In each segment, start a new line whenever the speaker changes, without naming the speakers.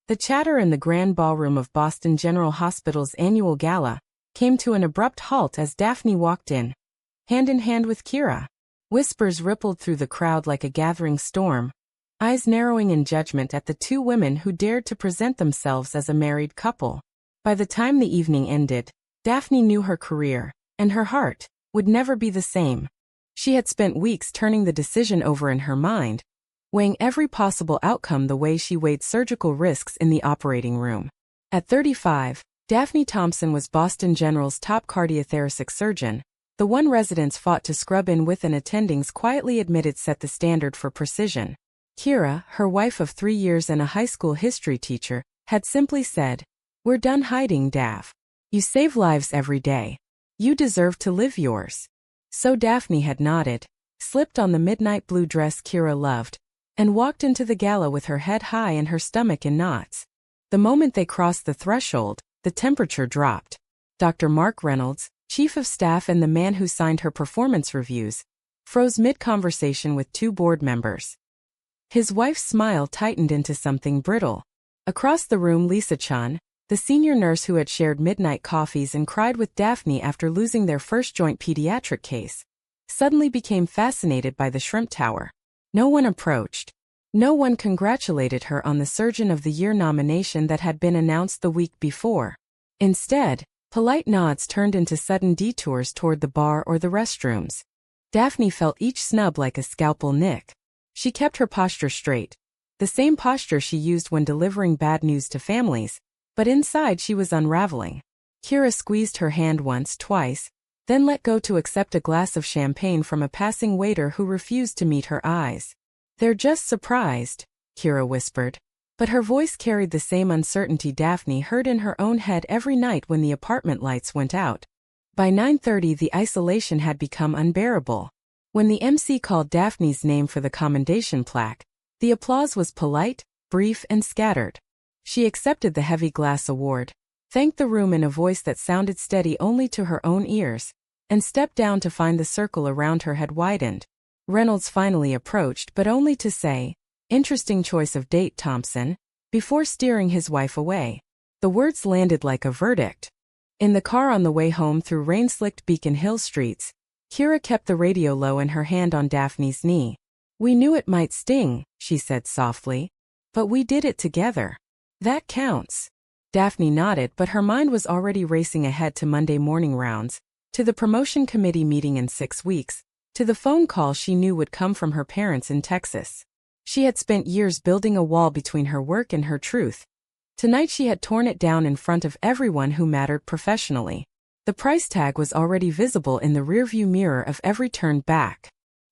The chatter in the grand ballroom of Boston General Hospital's annual gala came to an abrupt halt as Daphne walked in hand with Keira. Whispers rippled through the crowd like a gathering storm, eyes narrowing in judgment at the two women who dared to present themselves as a married couple. By the time the evening ended, Daphne knew her career, and her heart, would never be the same. She had spent weeks turning the decision over in her mind, weighing every possible outcome the way she weighed surgical risks in the operating room. At 35, Daphne Thompson was Boston General's top cardiothoracic surgeon, the one residents fought to scrub in with and attendings quietly admitted set the standard for precision. Keira, her wife of 3 years and a high school history teacher, had simply said, "We're done hiding, Dav. You save lives every day. You deserve to live yours." So Daphne had nodded, slipped on the midnight blue dress Keira loved, and walked into the gala with her head high and her stomach in knots. The moment they crossed the threshold, the temperature dropped. Dr. Mark Reynolds, chief of staff and the man who signed her performance reviews, froze mid-conversation with two board members. His wife's smile tightened into something brittle. Across the room, Lisa Chun, the senior nurse who had shared midnight coffees and cried with Daphne after losing their first joint pediatric case, suddenly became fascinated by the shrimp tower. No one approached. No one congratulated her on the Surgeon of the Year nomination that had been announced the week before. Instead, polite nods turned into sudden detours toward the bar or the restrooms. Daphne felt each snub like a scalpel nick. She kept her posture straight, the same posture she used when delivering bad news to families, but inside she was unraveling. Keira squeezed her hand once, twice, then let go to accept a glass of champagne from a passing waiter who refused to meet her eyes. "They're just surprised," Keira whispered, but her voice carried the same uncertainty Daphne heard in her own head every night when the apartment lights went out. By 9:30 the isolation had become unbearable. When the MC called Daphne's name for the commendation plaque, the applause was polite, brief and scattered. She accepted the heavy glass award, thanked the room in a voice that sounded steady only to her own ears, and stepped down to find the circle around her had widened. Reynolds finally approached, but only to say, "Interesting choice of date, Thompson," before steering his wife away. The words landed like a verdict. In the car on the way home through rain-slicked Beacon Hill streets, Keira kept the radio low and her hand on Daphne's knee. "We knew it might sting," she said softly, "but we did it together. That counts." Daphne nodded, but her mind was already racing ahead to Monday morning rounds, to the promotion committee meeting in 6 weeks, to the phone call she knew would come from her parents in Texas. She had spent years building a wall between her work and her truth. Tonight she had torn it down in front of everyone who mattered professionally. The price tag was already visible in the rearview mirror of every turn back.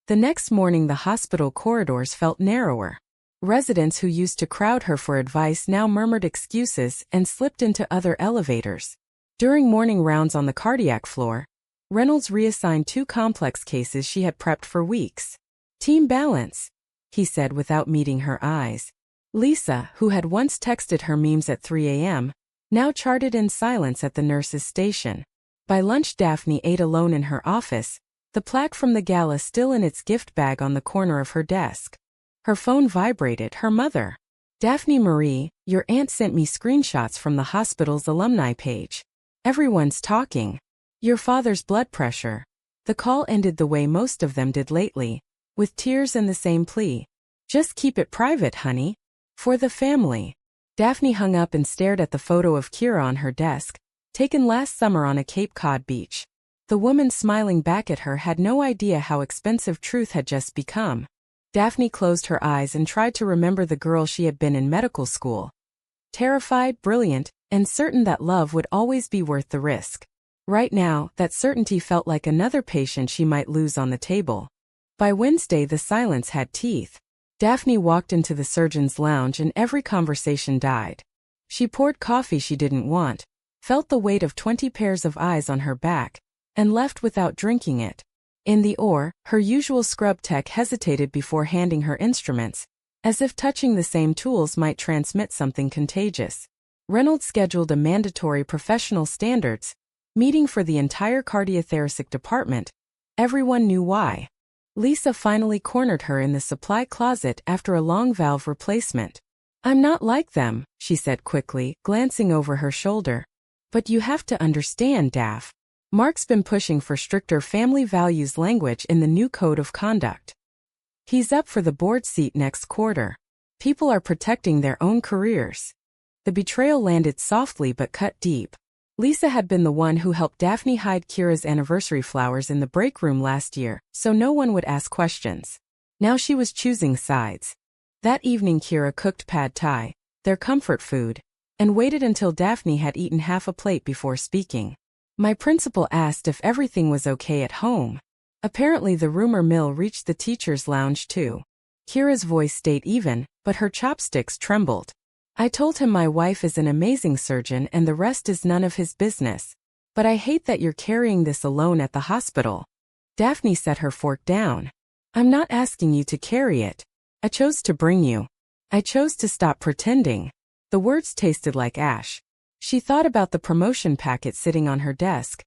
The next morning the hospital corridors felt narrower. Residents who used to crowd her for advice now murmured excuses and slipped into other elevators. During morning rounds on the cardiac floor, Reynolds reassigned 2 complex cases she had prepped for weeks. "Team balance," he said without meeting her eyes. Lisa, who had once texted her memes at 3 a.m., now charted in silence at the nurse's station. By lunch Daphne ate alone in her office, the plaque from the gala still in its gift bag on the corner of her desk. Her phone vibrated. Her mother. "Daphne Marie, your aunt sent me screenshots from the hospital's alumni page. Everyone's talking. Your father's blood pressure." The call ended the way most of them did lately, with tears and the same plea. "Just keep it private, honey. For the family." Daphne hung up and stared at the photo of Keira on her desk, taken last summer on a Cape Cod beach. The woman smiling back at her had no idea how expensive truth had just become. Daphne closed her eyes and tried to remember the girl she had been in medical school. Terrified, brilliant, and certain that love would always be worth the risk. Right now, that certainty felt like another patient she might lose on the table. By Wednesday the silence had teeth. Daphne walked into the surgeon's lounge and every conversation died. She poured coffee she didn't want, felt the weight of 20 pairs of eyes on her back, and left without drinking it. In the OR, her usual scrub tech hesitated before handing her instruments, as if touching the same tools might transmit something contagious. Reynolds scheduled a mandatory professional standards meeting for the entire cardiothoracic department. Everyone knew why. Lisa finally cornered her in the supply closet after a long valve replacement. I'm not like them, she said quickly, glancing over her shoulder. But you have to understand, Daph. Mark's been pushing for stricter family values language in the new code of conduct. He's up for the board seat next quarter. People are protecting their own careers. The betrayal landed softly but cut deep. Lisa had been the one who helped Daphne hide Keira's anniversary flowers in the break room last year, so no one would ask questions. Now she was choosing sides. That evening Keira cooked pad thai, their comfort food, and waited until Daphne had eaten half a plate before speaking. My principal asked if everything was okay at home. Apparently the rumor mill reached the teacher's lounge too. Keira's voice stayed even, but her chopsticks trembled. I told him my wife is an amazing surgeon and the rest is none of his business. But I hate that you're carrying this alone at the hospital. Daphne set her fork down. I'm not asking you to carry it. I chose to bring you. I chose to stop pretending. The words tasted like ash. She thought about the promotion packet sitting on her desk,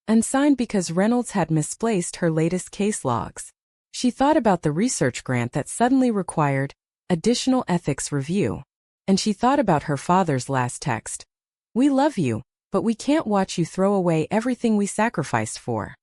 unsigned because Reynolds had misplaced her latest case logs. She thought about the research grant that suddenly required additional ethics review. And she thought about her father's last text. We love you, but we can't watch you throw away everything we sacrificed for.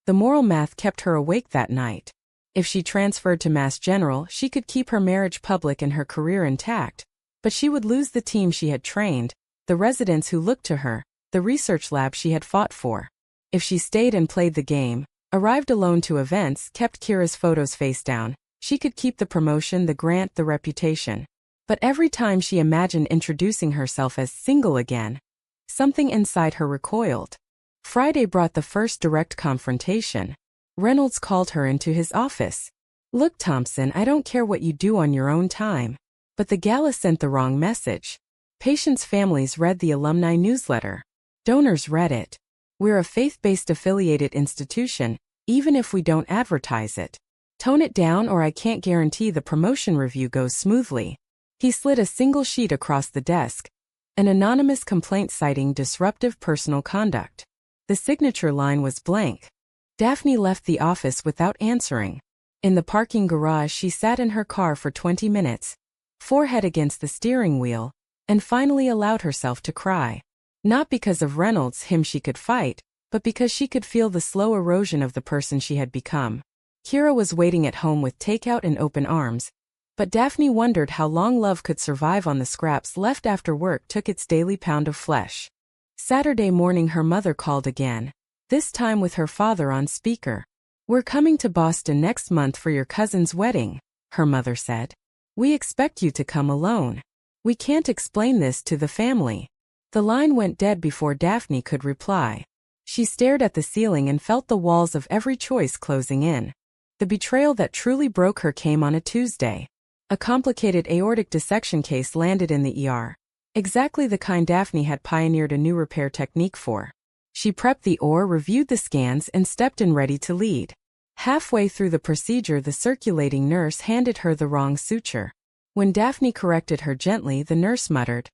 The moral math kept her awake that night. If she transferred to Mass General, she could keep her marriage public and her career intact, but she would lose the team she had trained, the residents who looked to her, the research lab she had fought for. If she stayed and played the game, arrived alone to events, kept Keira's photos face down, she could keep the promotion, the grant, the reputation. But every time she imagined introducing herself as single again, something inside her recoiled. Friday brought the first direct confrontation. Reynolds called her into his office. Look, Thompson, I don't care what you do on your own time. But the gala sent the wrong message. Patients' families read the alumni newsletter. Donors read it. We're a faith-based affiliated institution, even if we don't advertise it. Tone it down or I can't guarantee the promotion review goes smoothly. He slid a single sheet across the desk, an anonymous complaint citing disruptive personal conduct. The signature line was blank. Daphne left the office without answering. In the parking garage she sat in her car for 20 minutes, forehead against the steering wheel, and finally allowed herself to cry. Not because of Reynolds, him she could fight, but because she could feel the slow erosion of the person she had become. Keira was waiting at home with takeout and open arms, but Daphne wondered how long love could survive on the scraps left after work took its daily pound of flesh. Saturday morning her mother called again, this time with her father on speaker. We're coming to Boston next month for your cousin's wedding, her mother said. We expect you to come alone. We can't explain this to the family. The line went dead before Daphne could reply. She stared at the ceiling and felt the walls of every choice closing in. The betrayal that truly broke her came on a Tuesday. A complicated aortic dissection case landed in the ER. Exactly the kind Daphne had pioneered a new repair technique for. She prepped the OR, reviewed the scans, and stepped in ready to lead. Halfway through the procedure the circulating nurse handed her the wrong suture. When Daphne corrected her gently, the nurse muttered,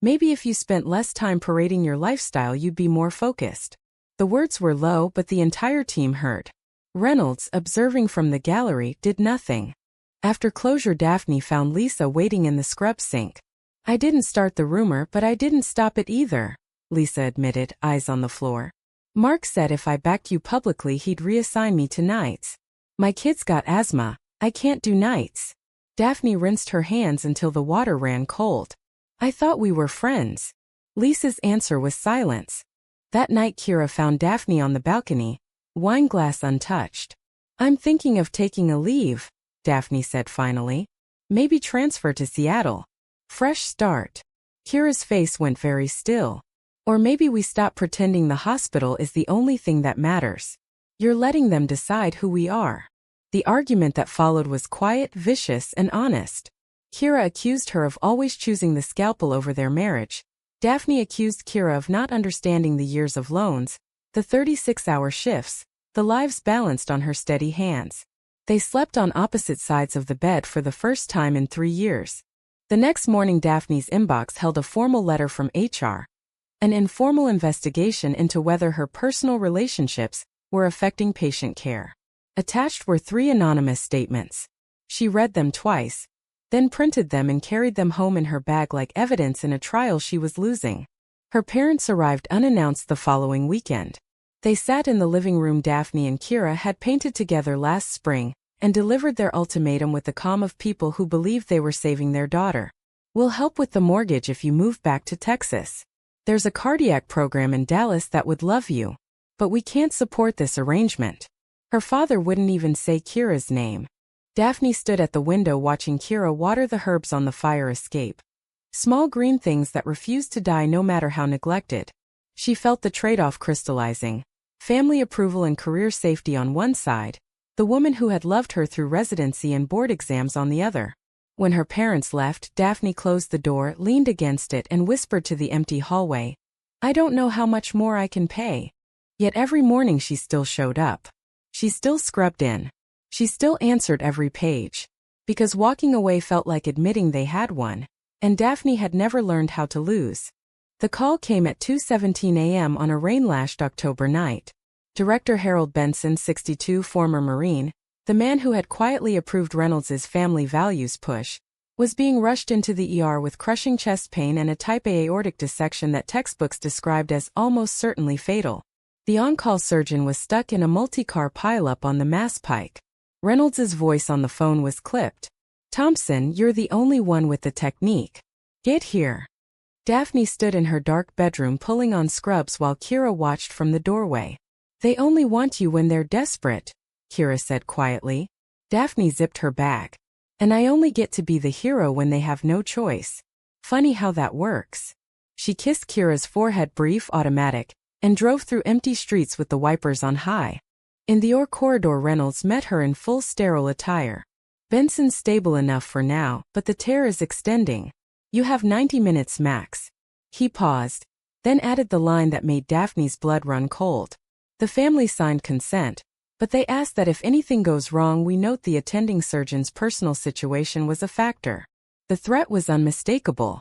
"Maybe if you spent less time parading your lifestyle you'd be more focused." The words were low but the entire team heard. Reynolds, observing from the gallery, did nothing. After closure Daphne found Lisa waiting in the scrub sink. "I didn't start the rumor but I didn't stop it either," Lisa admitted, eyes on the floor. "Mark said if I backed you publicly he'd reassign me to nights. My kid's got asthma. I can't do nights." Daphne rinsed her hands until the water ran cold. "I thought we were friends." Lisa's answer was silence. That night Keira found Daphne on the balcony, wine glass untouched. "I'm thinking of taking a leave," Daphne said finally. "Maybe transfer to Seattle. Fresh start." Keira's face went very still. "Or maybe we stop pretending the hospital is the only thing that matters. You're letting them decide who we are." The argument that followed was quiet, vicious, and honest. Keira accused her of always choosing the scalpel over their marriage. Daphne accused Keira of not understanding the years of loans, the 36-hour shifts, the lives balanced on her steady hands. They slept on opposite sides of the bed for the first time in 3 years. The next morning Daphne's inbox held a formal letter from HR. An informal investigation into whether her personal relationships were affecting patient care. Attached were 3 anonymous statements. She read them twice. then printed them and carried them home in her bag like evidence in a trial she was losing. Her parents arrived unannounced the following weekend. They sat in the living room Daphne and Keira had painted together last spring, and delivered their ultimatum with the calm of people who believed they were saving their daughter. "We'll help with the mortgage if you move back to Texas. There's a cardiac program in Dallas that would love you. But we can't support this arrangement." Her father wouldn't even say Keira's name. Daphne stood at the window watching Keira water the herbs on the fire escape. Small green things that refused to die no matter how neglected. She felt the trade-off crystallizing. Family approval and career safety on one side, the woman who had loved her through residency and board exams on the other. When her parents left, Daphne closed the door, leaned against it, and whispered to the empty hallway, "I don't know how much more I can pay." Yet every morning she still showed up. She still scrubbed in. She still answered every page. Because walking away felt like admitting they had won, and Daphne had never learned how to lose. The call came at 2:17 a.m. on a rain-lashed October night. Director Harold Benson, 62, former Marine, the man who had quietly approved Reynolds's family values push, was being rushed into the ER with crushing chest pain and a type A aortic dissection that textbooks described as almost certainly fatal. The on-call surgeon was stuck in a multi-car pileup on the Mass Pike. Reynolds's voice on the phone was clipped. "Thompson, you're the only one with the technique. Get here." Daphne stood in her dark bedroom pulling on scrubs while Keira watched from the doorway. "They only want you when they're desperate," Keira said quietly. Daphne zipped her bag. "And I only get to be the hero when they have no choice. Funny how that works." She kissed Kira's forehead, brief, automatic, and drove through empty streets with the wipers on high. In the OR corridor, Reynolds met her in full sterile attire. "Benson's stable enough for now, but the tear is extending. You have 90 minutes max." He paused, then added the line that made Daphne's blood run cold. "The family signed consent, but they asked that if anything goes wrong we note the attending surgeon's personal situation was a factor." The threat was unmistakable.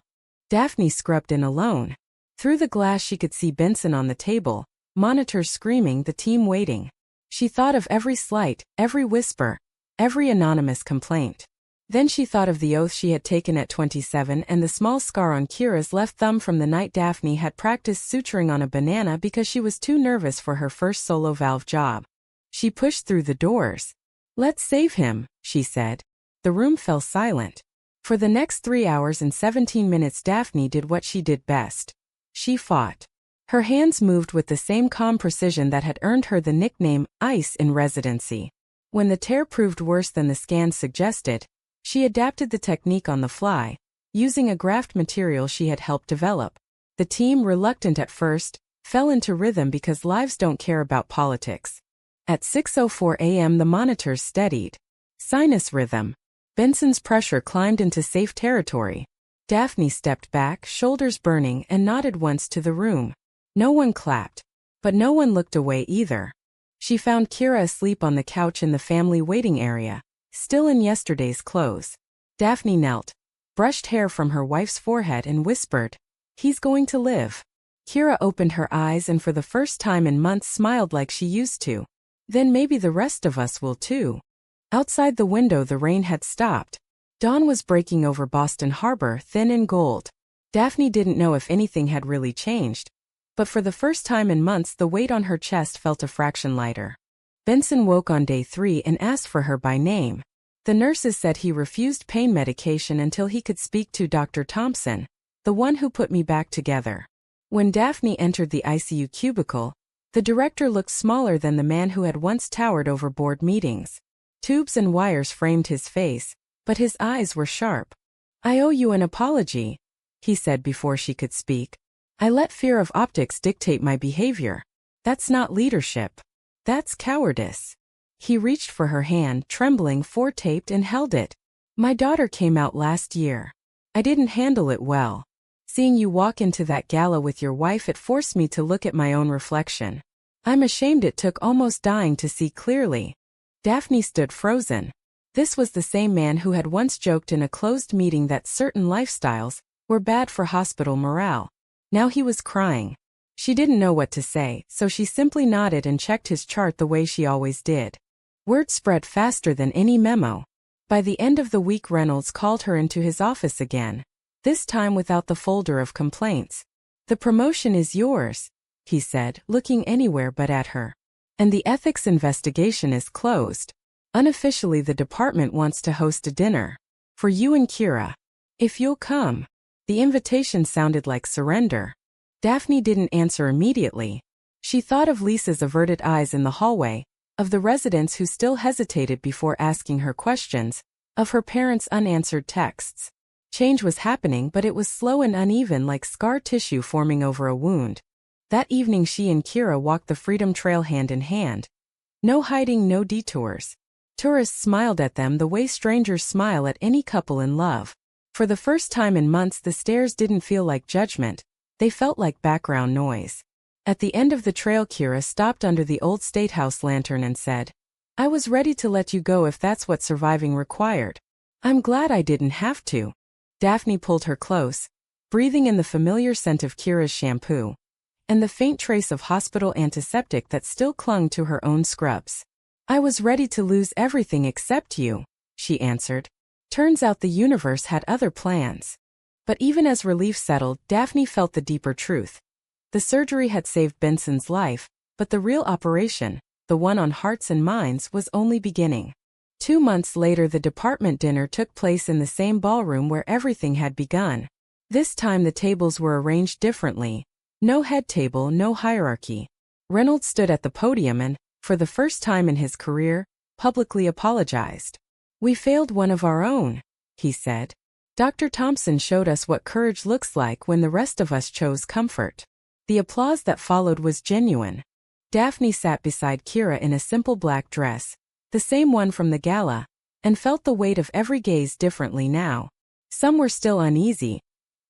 Daphne scrubbed in alone. Through the glass she could see Benson on the table, monitors screaming, the team waiting. She thought of every slight, every whisper, every anonymous complaint. Then she thought of the oath she had taken at 27 and the small scar on Keira's left thumb from the night Daphne had practiced suturing on a banana because she was too nervous for her first solo valve job. She pushed through the doors. "Let's save him," she said. The room fell silent. For the next 3 hours and 17 minutes Daphne did what she did best. She fought. Her hands moved with the same calm precision that had earned her the nickname Ice in residency. When the tear proved worse than the scans suggested, she adapted the technique on the fly, using a graft material she had helped develop. The team, reluctant at first, fell into rhythm because lives don't care about politics. At 6:04 a.m. the monitors steadied. Sinus rhythm. Benson's pressure climbed into safe territory. Daphne stepped back, shoulders burning, and nodded once to the room. No one clapped, but no one looked away either. She found Keira asleep on the couch in the family waiting area, still in yesterday's clothes. Daphne knelt, brushed hair from her wife's forehead and whispered, "He's going to live." Keira opened her eyes and for the first time in months smiled like she used to. "Then maybe the rest of us will too." Outside the window the rain had stopped. Dawn was breaking over Boston Harbor, thin and gold. Daphne didn't know if anything had really changed, but for the first time in months the weight on her chest felt a fraction lighter. Benson woke on day 3 and asked for her by name. The nurses said he refused pain medication until he could speak to Dr. Thompson, the one who put me back together. When Daphne entered the ICU cubicle, the director looked smaller than the man who had once towered over board meetings. Tubes and wires framed his face, but his eyes were sharp. "I owe you an apology," he said before she could speak. "I let fear of optics dictate my behavior. That's not leadership. That's cowardice." He reached for her hand, trembling, foretaped, and held it. "My daughter came out last year. I didn't handle it well. Seeing you walk into that gala with your wife, it forced me to look at my own reflection. I'm ashamed it took almost dying to see clearly." Daphne stood frozen. This was the same man who had once joked in a closed meeting that certain lifestyles were bad for hospital morale. Now he was crying. She didn't know what to say, so she simply nodded and checked his chart the way she always did. Word spread faster than any memo. By the end of the week, Reynolds called her into his office again, this time without the folder of complaints. "The promotion is yours," he said, looking anywhere but at her. "And the ethics investigation is closed. Unofficially, the department wants to host a dinner. For you and Keira. If you'll come." The invitation sounded like surrender. Daphne didn't answer immediately. She thought of Lisa's averted eyes in the hallway, of the residents who still hesitated before asking her questions, of her parents' unanswered texts. Change was happening, but it was slow and uneven, like scar tissue forming over a wound. That evening she and Keira walked the Freedom Trail hand in hand. No hiding, no detours. Tourists smiled at them the way strangers smile at any couple in love. For the first time in months, the stares didn't feel like judgment, they felt like background noise. At the end of the trail, Keira stopped under the old statehouse lantern and said, "I was ready to let you go if that's what surviving required. I'm glad I didn't have to." Daphne pulled her close, breathing in the familiar scent of Keira's shampoo, and the faint trace of hospital antiseptic that still clung to her own scrubs. "I was ready to lose everything except you," she answered. Turns out the universe had other plans. But even as relief settled, Daphne felt the deeper truth. The surgery had saved Benson's life, but the real operation, the one on hearts and minds, was only beginning. 2 months later, the department dinner took place in the same ballroom where everything had begun. This time the tables were arranged differently. No head table, no hierarchy. Reynolds stood at the podium and, for the first time in his career, publicly apologized. "We failed one of our own," he said. "Dr. Thompson showed us what courage looks like when the rest of us chose comfort." The applause that followed was genuine. Daphne sat beside Keira in a simple black dress, the same one from the gala, and felt the weight of every gaze differently now. Some were still uneasy.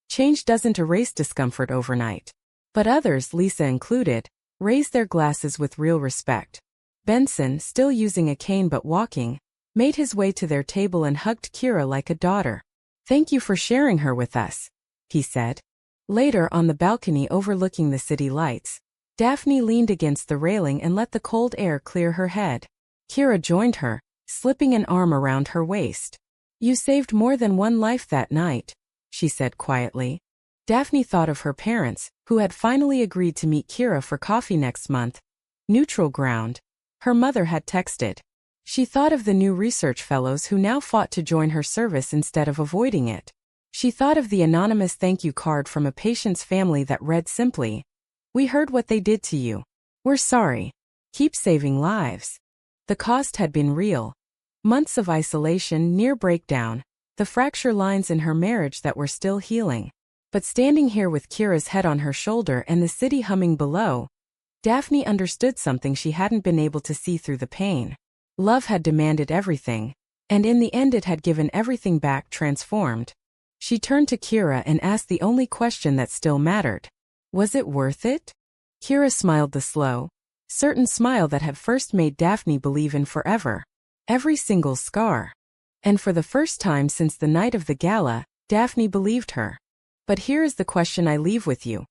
Change doesn't erase discomfort overnight. But others, Lisa included, raised their glasses with real respect. Benson, still using a cane but walking, made his way to their table and hugged Keira like a daughter. "Thank you for sharing her with us," he said. Later, on the balcony overlooking the city lights, Daphne leaned against the railing and let the cold air clear her head. Keira joined her, slipping an arm around her waist. "You saved more than one life that night," she said quietly. Daphne thought of her parents, who had finally agreed to meet Keira for coffee next month. Neutral ground. Her mother had texted. She thought of the new research fellows who now fought to join her service instead of avoiding it. She thought of the anonymous thank you card from a patient's family that read simply, "We heard what they did to you. We're sorry. Keep saving lives." The cost had been real. Months of isolation, near breakdown, the fracture lines in her marriage that were still healing. But standing here with Keira's head on her shoulder and the city humming below, Daphne understood something she hadn't been able to see through the pain. Love had demanded everything, and in the end it had given everything back transformed. She turned to Keira and asked the only question that still mattered. Was it worth it? Keira smiled, the slow, certain smile that had first made Daphne believe in forever. Every single scar. And for the first time since the night of the gala, Daphne believed her. But here is the question I leave with you.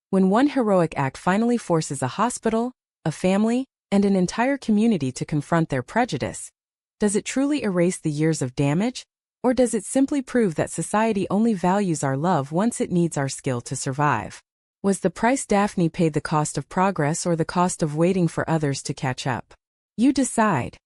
When one heroic act finally forces a hospital, a family, and an entire community to confront their prejudice, does it truly erase the years of damage, or does it simply prove that society only values our love once it needs our skill to survive? Was the price Daphne paid the cost of progress or the cost of waiting for others to catch up? You decide.